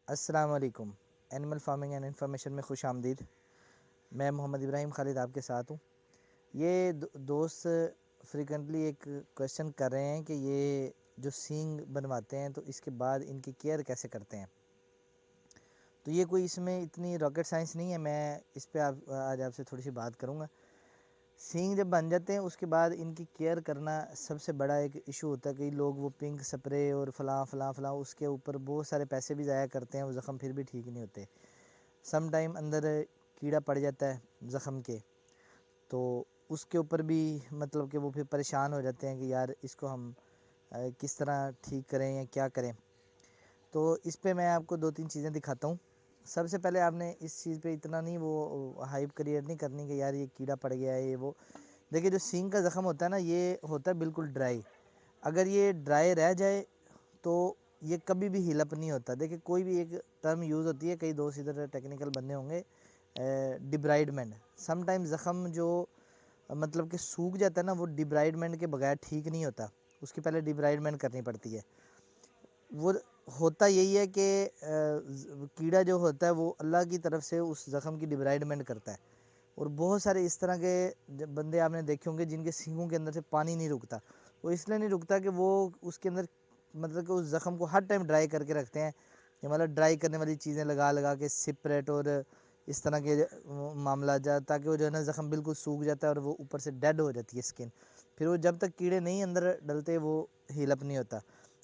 السلام علیکم۔ Animal farming and information میں خوش آمدید۔ میں محمد ابراہیم خالد آپ کے ساتھ ہوں۔ یہ دوست فریکوینٹلی ایک کویشچن کر رہے ہیں کہ یہ جو سینگ بنواتے ہیں تو اس کے بعد ان کی کیئر کیسے کرتے ہیں۔ تو یہ کوئی اس میں اتنی راکٹ سائنس نہیں ہے، میں اس پہ آج آپ سے تھوڑی سی بات کروں گا۔ سینگ جب بن جاتے ہیں اس کے بعد ان کی کیئر کرنا سب سے بڑا ایک ایشو ہوتا ہے۔ کئی لوگ وہ پنک سپرے اور فلاں فلاں فلاں اس کے اوپر بہت سارے پیسے بھی ضائع کرتے ہیں، وہ زخم پھر بھی ٹھیک نہیں ہوتے۔ سم ٹائم اندر کیڑا پڑ جاتا ہے زخم کے، تو اس کے اوپر بھی مطلب کہ وہ پھر پریشان ہو جاتے ہیں کہ یار اس کو ہم کس طرح ٹھیک کریں یا کیا کریں۔ تو اس پہ میں آپ کو 2-3 چیزیں دکھاتا ہوں۔ سب سے پہلے آپ نے اس چیز پہ اتنا نہیں وہ ہائپ کریٹ نہیں کرنی کہ یار یہ کیڑا پڑ گیا ہے یہ وہ۔ دیکھیں جو سینگ کا زخم ہوتا ہے نا، یہ ہوتا ہے بالکل ڈرائی۔ اگر یہ ڈرائی رہ جائے تو یہ کبھی بھی ہیل اپ نہیں ہوتا۔ دیکھیں کوئی بھی ایک ٹرم یوز ہوتی ہے، کئی دوست ادھر ٹیکنیکل بندے ہوں گے، ڈیبرائڈمنٹ۔ سم ٹائم زخم جو مطلب کہ سوکھ جاتا ہے نا، وہ ڈیبرائڈمنٹ کے بغیر ٹھیک نہیں ہوتا، اس کی پہلے ڈیبرائڈمنٹ کرنی پڑتی ہے۔ وہ ہوتا یہی ہے کہ کیڑا جو ہوتا ہے وہ اللہ کی طرف سے اس زخم کی ڈیبرائڈمنٹ کرتا ہے۔ اور بہت سارے اس طرح کے بندے آپ نے دیکھے ہوں گے جن کے سینگوں کے اندر سے پانی نہیں رکتا۔ وہ اس لیے نہیں رکتا کہ وہ اس کے اندر مطلب کہ اس زخم کو ہر ٹائم ڈرائی کر کے رکھتے ہیں، کہ مطلب ڈرائی کرنے والی چیزیں لگا لگا کے سپریٹ اور اس طرح کے معاملات تاکہ وہ جو ہے نا زخم بالکل سوکھ جاتا ہے اور وہ اوپر سے ڈیڈ ہو جاتی ہے اسکن۔ پھر وہ جب تک کیڑے نہیں اندر ڈلتے وہ ہیل اپ نہیں ہوتا۔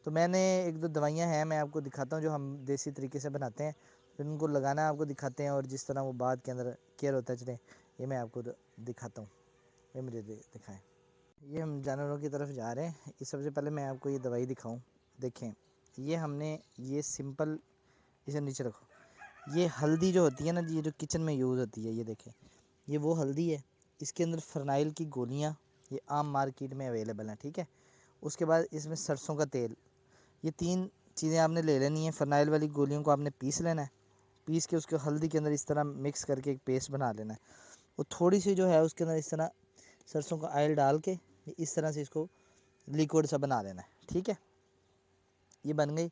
تو میں نے 1-2 دوائیاں ہیں، میں آپ کو دکھاتا ہوں جو ہم دیسی طریقے سے بناتے ہیں، پھر ان کو لگانا آپ کو دکھاتے ہیں، اور جس طرح وہ بعد کے اندر کیئر ہوتا ہے چلیں یہ میں آپ کو دکھاتا ہوں۔ یہ مجھے دکھائیں۔ یہ ہم جانوروں کی طرف جا رہے ہیں۔ یہ سب سے پہلے میں آپ کو یہ دوائی دکھاؤں۔ دیکھیں یہ ہم نے یہ سمپل، اسے نیچے رکھو، یہ ہلدی جو ہوتی ہے نا، یہ جو کچن میں یوز ہوتی ہے، یہ دیکھیں یہ وہ ہلدی ہے۔ اس کے اندر فرنائل کی گولیاں یہ عام مارکیٹ میں اویلیبل ہیں، ٹھیک ہے۔ اس کے بعد اس میں سرسوں کا تیل، یہ 3 چیزیں آپ نے لے لینی ہیں۔ فرنائل والی گولیوں کو آپ نے پیس لینا ہے، پیس کے اس کو ہلدی کے اندر اس طرح مکس کر کے ایک پیسٹ بنا لینا ہے۔ وہ تھوڑی سی جو ہے اس کے اندر اس طرح سرسوں کا آئل ڈال کے اس طرح سے اس کو لیکوڈ سا بنا دینا ہے، ٹھیک ہے۔ یہ بن گئی۔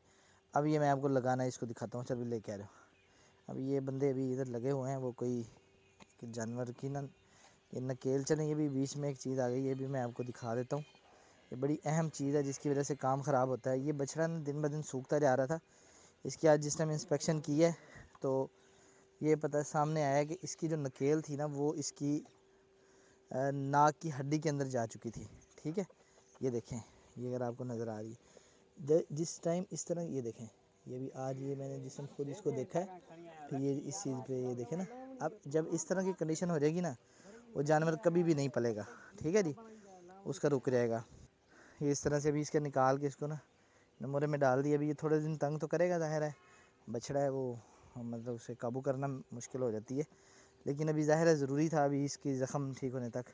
اب یہ میں آپ کو لگانا ہے، اس کو دکھاتا ہوں، چل بھی لے کے آ رہا ہوں۔ اب یہ بندے ابھی ادھر لگے ہوئے ہیں، وہ کوئی جانور کی نا یہ نکیل چلیں، یہ بھی بیچ میں ایک چیز آ گئی، یہ بھی میں آپ کو دکھا دیتا ہوں۔ یہ بڑی اہم چیز ہے جس کی وجہ سے کام خراب ہوتا ہے۔ یہ بچڑا دن بہ دن سوکھتا جا رہا تھا، اس کی آج جس ٹائم انسپیکشن کی ہے تو یہ پتہ سامنے آیا کہ اس کی جو نکیل تھی نا وہ اس کی ناک کی ہڈی کے اندر جا چکی تھی، ٹھیک ہے۔ یہ دیکھیں، یہ اگر آپ کو نظر آ رہی ہے جس ٹائم اس طرح، یہ دیکھیں یہ بھی آج یہ میں نے جس ٹائم خود اس کو دیکھا ہے، پھر یہ اس چیز پہ یہ دیکھیں نا، اب جب اس طرح کی کنڈیشن ہو جائے گی نا وہ جانور کبھی بھی نہیں پلے گا، ٹھیک ہے جی، اس کا رک جائے گا۔ یہ اس طرح سے ابھی اس کے نکال کے اس کو نا نمورے میں ڈال دیا۔ ابھی یہ تھوڑے دن تنگ تو کرے گا، ظاہر ہے بچڑا ہے وہ، مطلب اسے قابو کرنا مشکل ہو جاتی ہے، لیکن ابھی ظاہر ہے ضروری تھا ابھی اس کی زخم ٹھیک ہونے تک۔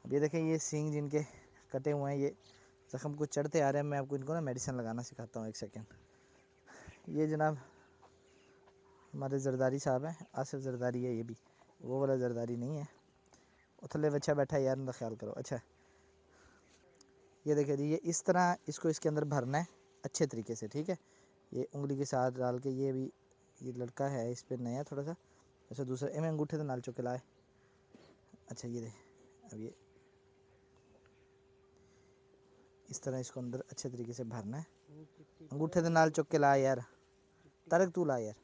اب یہ دیکھیں یہ سینگ جن کے کٹے ہوئے ہیں، یہ زخم کو چڑھتے آ رہے ہیں۔ میں آپ کو ان کو نا میڈیسن لگانا سکھاتا ہوں، ایک سیکنڈ۔ یہ جناب ہمارے زرداری صاحب ہیں، آصف زرداری ہے، یہ بھی وہ والا زرداری نہیں ہے، وہ تھلے بچہ بیٹھا ہے یار، ان کا خیال کرو۔ اچھا یہ دیکھیں جی، یہ اس طرح اس کو اس کے اندر بھرنا ہے اچھے طریقے سے، ٹھیک ہے۔ یہ انگلی کے ساتھ ڈال کے، یہ بھی یہ لڑکا ہے اس پہ نیا تھوڑا سا، اچھا دوسرا میں انگوٹھے تو نال چکے لائے۔ اچھا یہ دیکھ، اب یہ اس طرح اس کو اندر اچھے طریقے سے بھرنا ہے، انگوٹھے تو نال چک کے لا یار، ترک تو لا یار۔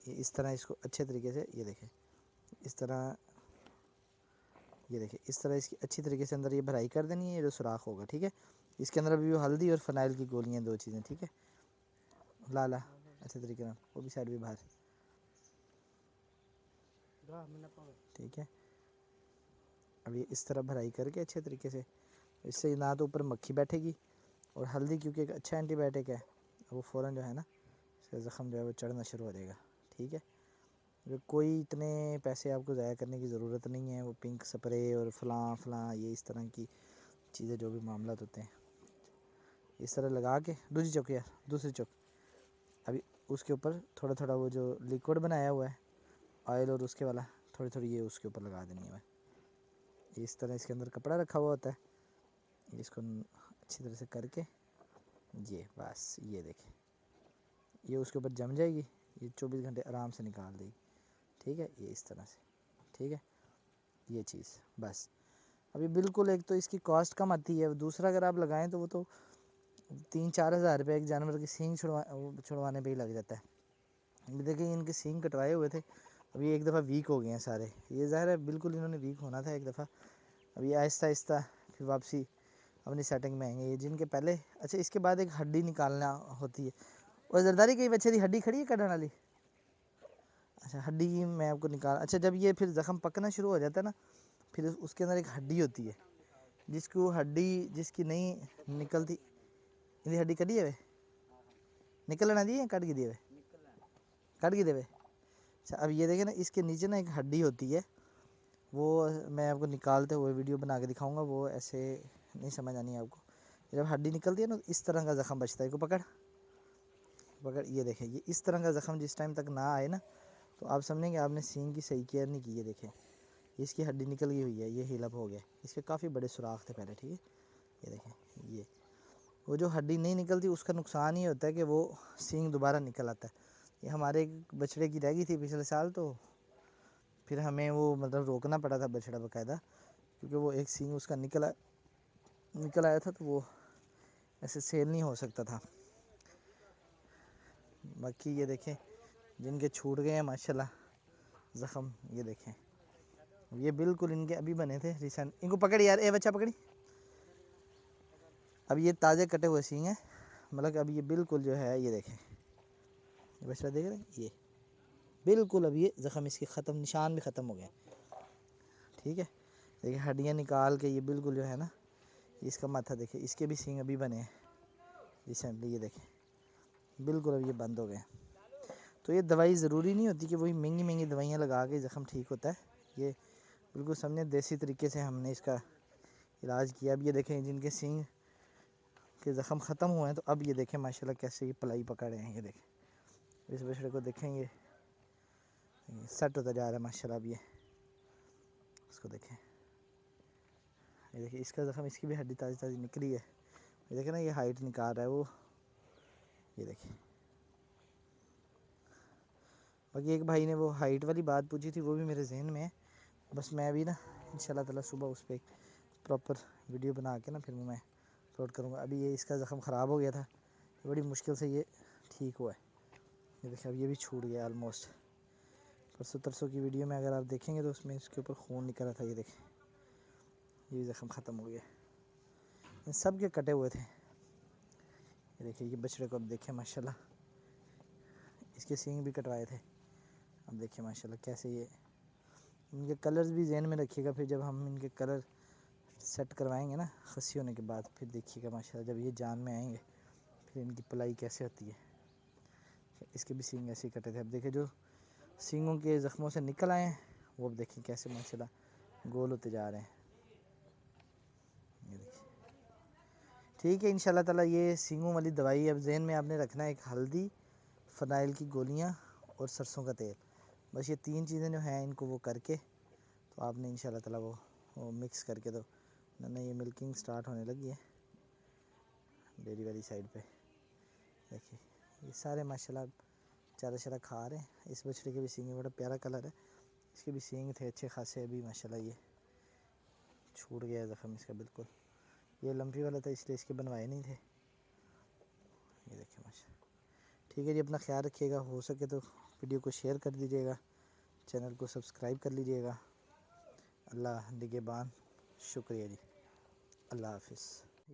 یہ اس طرح اس کو اچھے طریقے سے، یہ دیکھیں اس طرح، یہ دیکھیں اس طرح اس کی اچھی طریقے سے اندر یہ بھرائی کر دینی ہے، یہ جو سوراخ ہوگا، ٹھیک ہے۔ اس کے اندر ابھی وہ ہلدی اور فنائل کی گولیاں 2 چیزیں، ٹھیک ہے۔ لا اچھے طریقے سے، وہ بھی سائڈ بھی باہر، ٹھیک ہے۔ اب یہ اس طرح بھرائی کر کے اچھے طریقے سے، اس سے نہ تو اوپر مکھی بیٹھے گی، اور ہلدی کیونکہ ایک اچھا اینٹی بائیوٹک ہے، وہ فوراً جو ہے نا اس کا زخم جو ہے وہ چڑھنا شروع ہو جائے گا، ٹھیک ہے۔ کوئی اتنے پیسے آپ کو ضائع کرنے کی ضرورت نہیں ہے، وہ پنک سپرے اور فلاں فلاں یہ اس طرح کی چیزیں جو بھی معاملات ہوتے ہیں، اس طرح لگا کے دوسری چوک یار، دوسری چوک، ابھی اس کے اوپر تھوڑا تھوڑا وہ جو لیکوڈ بنایا ہوا ہے آئل اور اس کے والا، تھوڑی تھوڑی یہ اس کے اوپر لگا دینی ہے۔ اس طرح اس کے اندر کپڑا رکھا ہوا ہوتا ہے، اس کو اچھی طرح سے کر کے، یہ بس یہ دیکھیں یہ اس کے اوپر جم جائے گی، یہ 24 گھنٹے آرام سے نکال دے گی، ٹھیک ہے، یہ اس طرح سے، ٹھیک ہے، یہ چیز بس. ابھی بالکل ایک تو اس کی کاسٹ کم آتی ہے، دوسرا اگر آپ لگائیں تو وہ تو 3-4 ہزار روپے ایک جانور کی سینگ چھڑوانے پہ ہی لگ جاتا ہے. ابھی دیکھیں ان کے سینگ کٹوائے ہوئے تھے، ابھی ایک دفعہ ویک ہو گئے ہیں سارے، یہ ظاہر ہے بالکل انہوں نے ویک ہونا تھا ایک دفعہ. ابھی آہستہ آہستہ پھر واپسی اپنی سیٹنگ میں آئیں گے. یہ جن کے پہلے اچھا اس کے بعد ایک ہڈی نکالنا ہوتی ہے، اور زرداری کئی بچے دی ہڈی کھڑی ہے کڈن والی. اچھا ہڈی کی میں آپ کو نکال، اچھا جب یہ پھر زخم پکنا شروع ہو جاتا ہے نا، پھر اس کے اندر ایک ہڈی ہوتی ہے، جس کو ہڈی جس کی نہیں نکلتی، یہ ہڈی کٹی ہے نکلنا دی ہے، کٹ کے دیے کٹ کے دے. اچھا اب یہ دیکھیں نا، اس کے نیچے نا ایک ہڈی ہوتی ہے، وہ میں آپ کو نکالتے ہوئے ویڈیو بنا کے دکھاؤں گا، وہ ایسے نہیں سمجھ آنی ہے آپ کو. جب ہڈی نکلتی ہے نا اس طرح کا زخم بچتا ہے، کو پکڑ، یہ دیکھیں، یہ اس طرح کا زخم جس ٹائم تک نہ آئے نا، تو آپ سمجھیں کہ آپ نے سینگ کی صحیح کیئر نہیں کی ہے. دیکھیں اس کی ہڈی نکل گئی ہوئی ہے، یہ ہیل اپ ہو گیا، اس کے کافی بڑے سوراخ تھے پہلے، ٹھیک ہے. یہ دیکھیں، یہ وہ جو ہڈی نہیں نکلتی اس کا نقصان یہ ہوتا ہے کہ وہ سینگ دوبارہ نکل آتا ہے. یہ ہمارے ایک بچڑے کی رہ گئی تھی پچھلے سال، تو پھر ہمیں وہ مطلب روکنا پڑا تھا بچڑا باقاعدہ، کیونکہ وہ ایک سینگ اس کا نکل آیا تھا، تو وہ ایسے سیل نہیں ہو سکتا تھا. باقی یہ دیکھیں جن کے چھوٹ گئے ہیں ماشاءاللہ زخم، یہ دیکھیں، یہ بالکل ان کے ابھی بنے تھے ریسنٹ. ان کو پکڑ یار، اے بچہ پکڑی. اب یہ تازے کٹے ہوئے سینگ ہیں، مطلب کہ اب یہ بالکل جو ہے، یہ دیکھیں یہ بچہ دیکھ رہے ہیں، یہ بالکل اب یہ زخم اس کی ختم، نشان بھی ختم ہو گئے، ٹھیک ہے. دیکھیں ہڈیاں نکال کے یہ بالکل جو ہے نا، اس کا ماتھا دیکھیں، اس کے بھی سینگ ابھی بنے ہیں ریسنٹلی، یہ دیکھیں بالکل اب یہ بند ہو گئے. تو یہ دوائی ضروری نہیں ہوتی کہ وہی مہنگی مہنگی دوائیاں لگا کے زخم ٹھیک ہوتا ہے. یہ بالکل سمجھیں دیسی طریقے سے ہم نے اس کا علاج کیا. اب یہ دیکھیں جن کے سینگ کے زخم ختم ہوئے ہیں، تو اب یہ دیکھیں ماشاءاللہ کیسے یہ پلائی پکڑے ہیں. یہ دیکھیں اس بچڑے کو دیکھیں، یہ سیٹ ہوتا جا رہا ہے ماشاءاللہ. اب یہ اس کو دیکھیں، یہ دیکھیں اس کا زخم، اس کی بھی ہڈی تازی تازی نکلی ہے. یہ دیکھیں نا، یہ ہائٹ نکال رہا ہے وہ، یہ دیکھیں. باقی ایک بھائی نے وہ ہائٹ والی بات پوچھی تھی، وہ بھی میرے ذہن میں ہے، بس میں ابھی نا انشاءاللہ تعالی صبح اس پہ پراپر ویڈیو بنا کے نا پھر میں اپلوڈ کروں گا. ابھی یہ اس کا زخم خراب ہو گیا تھا، بڑی مشکل سے یہ ٹھیک ہوا ہے. یہ دیکھیں اب یہ بھی چھوٹ گیا آلموسٹ. پرسوں ترسوں کی ویڈیو میں اگر آپ دیکھیں گے تو اس میں اس کے اوپر خون نکل رہا تھا. یہ دیکھیں یہ بھی زخم ختم ہو گیا، ان سب کے کٹے ہوئے تھے. یہ دیکھیں یہ بچڑے کو اب دیکھیں ماشاءاللہ، اس کے سینگ بھی کٹوائے تھے. اب دیکھیں ماشاءاللہ کیسے یہ، ان کے کلرز بھی ذہن میں رکھیے گا، پھر جب ہم ان کے کلر سیٹ کروائیں گے نا خصی ہونے کے بعد، پھر دیکھیے گا ماشاءاللہ جب یہ جان میں آئیں گے پھر ان کی پلائی کیسے ہوتی ہے. اس کے بھی سینگ ایسے ہی کٹے تھے. اب دیکھیں جو سینگوں کے زخموں سے نکل آئے ہیں، وہ اب دیکھیں کیسے ماشاءاللہ گول ہوتے جا رہے ہیں. یہ دیکھیں ٹھیک ہے انشاءاللہ تعالی. یہ سینگوں والی دوائی اب ذہن میں آپ نے رکھنا ہے، ایک ہلدی، فنائل کی گولیاں اور سرسوں کا تیل، بس یہ 3 چیزیں جو ہیں ان کو وہ کر کے تو آپ نے انشاءاللہ تعالی وہ مکس کر کے، تو میں یہ ملکنگ سٹارٹ ہونے لگی ہے ڈیری والی سائڈ پہ. دیکھیے یہ سارے ماشاءاللہ چارہ شرہ کھا رہے ہیں. اس بچڑے کے بھی سینگ بڑا پیارا کلر ہے، اس کے بھی سینگ تھے اچھے خاصے. ابھی ماشاءاللہ یہ چھوٹ گیا ہے زخم اس کا بالکل. یہ لمپی والا تھا اس لیے اس کے بنوائے نہیں تھے. یہ دیکھیں ماشاءاللہ. ٹھیک ہے جی، اپنا خیال رکھیے گا، ہو سکے تو ویڈیو کو شیئر کر دیجیے گا، چینل کو سبسکرائب کر لیجیے گا. اللہ نگہبان. شکریہ جی، اللہ حافظ.